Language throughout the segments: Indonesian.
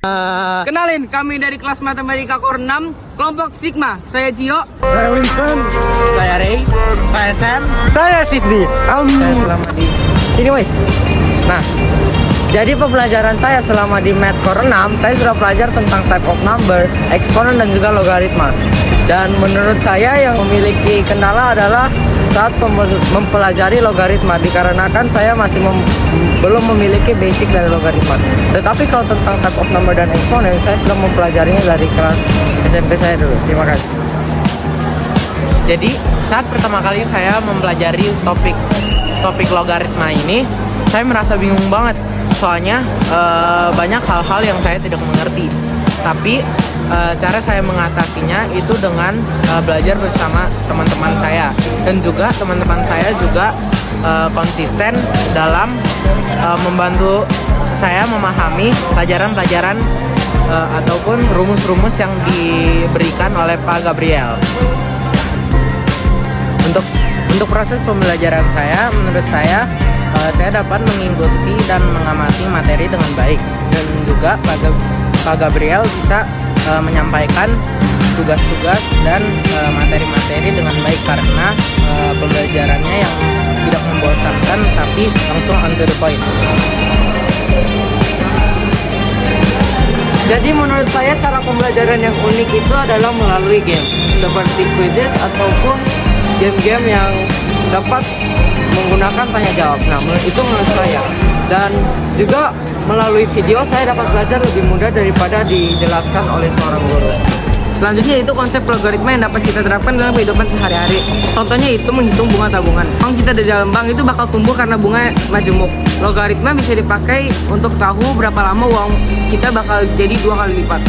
Kenalin, kami dari kelas Matematika Core 6, kelompok Sigma. Saya Gio. Saya Winston. Saya Ray. Saya Sam. Saya Sydney. Saya selama di sini, woi. Nah, jadi pembelajaran saya selama di Math Core 6, saya sudah belajar tentang type of number, eksponen dan juga logaritma. Dan menurut saya yang memiliki kendala adalah saat mempelajari logaritma, dikarenakan saya masih belum memiliki basic dari logaritma. Tetapi kalau tentang type of number dan eksponen, saya sudah mempelajarinya dari kelas SMP saya dulu. Terima kasih. Jadi saat pertama kali saya mempelajari topik logaritma ini, saya merasa bingung banget. Soalnya banyak hal-hal yang saya tidak mengerti. Tapi cara saya mengatasinya itu dengan belajar bersama teman-teman saya. Dan juga teman-teman saya juga konsisten dalam membantu saya memahami pelajaran-pelajaran ataupun rumus-rumus yang diberikan oleh Pak Gabriel. Untuk proses pembelajaran saya, menurut saya dapat mengikuti dan mengamati materi dengan baik, dan juga Pak Gabriel bisa menyampaikan tugas-tugas dan materi-materi dengan baik karena pembelajarannya yang tidak membosankan tapi langsung on to the point. Jadi menurut saya cara pembelajaran yang unik itu adalah melalui game, seperti quizzes ataupun game-game yang dapat menggunakan tanya jawab. Nah, itu menurut saya. Dan juga melalui video saya dapat belajar lebih mudah daripada dijelaskan oleh seorang guru. Selanjutnya itu konsep logaritma yang dapat kita terapkan dalam kehidupan sehari-hari. Contohnya itu menghitung bunga tabungan. Uang kita di dalam bank itu bakal tumbuh karena bunga majemuk. Logaritma bisa dipakai untuk tahu berapa lama uang kita bakal jadi 2 kali lipat.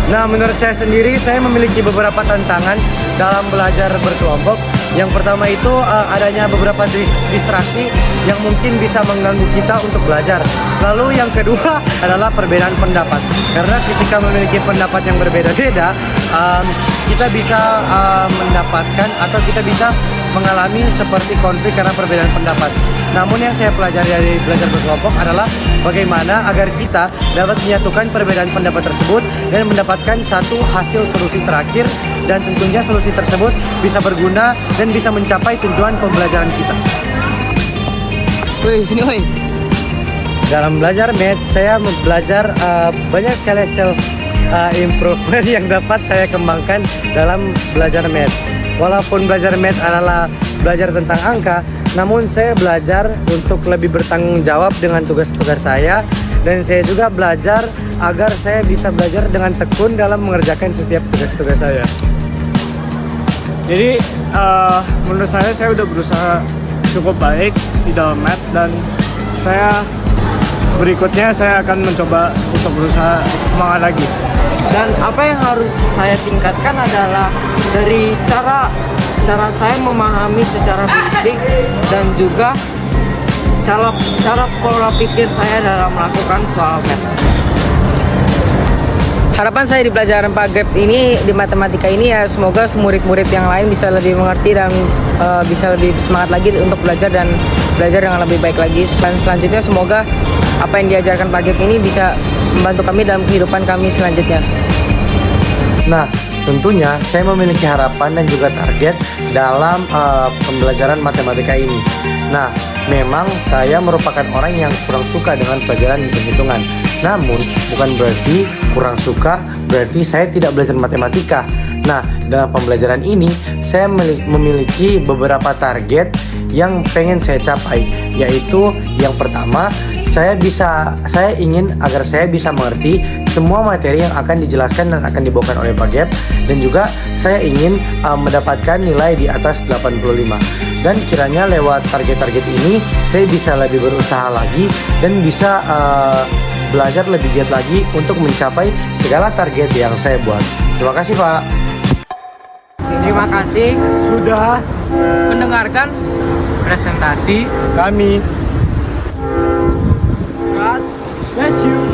Nah, menurut saya sendiri, saya memiliki beberapa tantangan dalam belajar berkelompok. Yang pertama itu adanya beberapa distraksi yang mungkin bisa mengganggu kita untuk belajar. Lalu yang kedua adalah perbedaan pendapat. Karena ketika memiliki pendapat yang berbeda-beda, kita bisa mendapatkan atau kita bisa mengalami seperti konflik karena perbedaan pendapat. Namun yang saya pelajari dari belajar berkelompok adalah bagaimana agar kita dapat menyatukan perbedaan pendapat tersebut dan mendapatkan satu hasil solusi terakhir, dan tentunya solusi tersebut bisa berguna dan bisa mencapai tujuan pembelajaran kita. Woi, sini woi. Dalam belajar math, saya belajar banyak sekali self improvement yang dapat saya kembangkan dalam belajar math. Walaupun belajar math adalah belajar tentang angka, namun saya belajar untuk lebih bertanggung jawab dengan tugas-tugas saya, dan saya juga belajar agar saya bisa belajar dengan tekun dalam mengerjakan setiap tugas-tugas saya. Jadi menurut saya udah berusaha cukup baik di dalam math, dan berikutnya saya akan mencoba untuk berusaha semangat lagi. Dan apa yang harus saya tingkatkan adalah dari cara saya memahami secara basic, dan juga cara pola pikir saya dalam melakukan soal math. Harapan saya di pelajaran Pak Gap ini, di matematika ini, ya semoga murid-murid yang lain bisa lebih mengerti dan bisa lebih semangat lagi untuk belajar dan belajar dengan lebih baik lagi. Dan selanjutnya semoga apa yang diajarkan Pak Gap ini bisa membantu kami dalam kehidupan kami selanjutnya. Nah, tentunya saya memiliki harapan dan juga target dalam pembelajaran matematika ini. Nah, memang saya merupakan orang yang kurang suka dengan pelajaran hitung-hitungan. Namun, bukan berarti kurang suka, berarti saya tidak belajar matematika. Nah, dalam pembelajaran ini, saya memiliki beberapa target yang pengen saya capai, yaitu yang pertama, saya ingin agar saya bisa mengerti semua materi yang akan dijelaskan dan akan dibawakan oleh Pak Gap, dan juga saya ingin mendapatkan nilai di atas 85. Dan kiranya lewat target-target ini saya bisa lebih berusaha lagi dan bisa belajar lebih giat lagi untuk mencapai segala target yang saya buat. Terima kasih, Pak. Terima kasih Sudah mendengarkan Presentasi kami. God Bless you.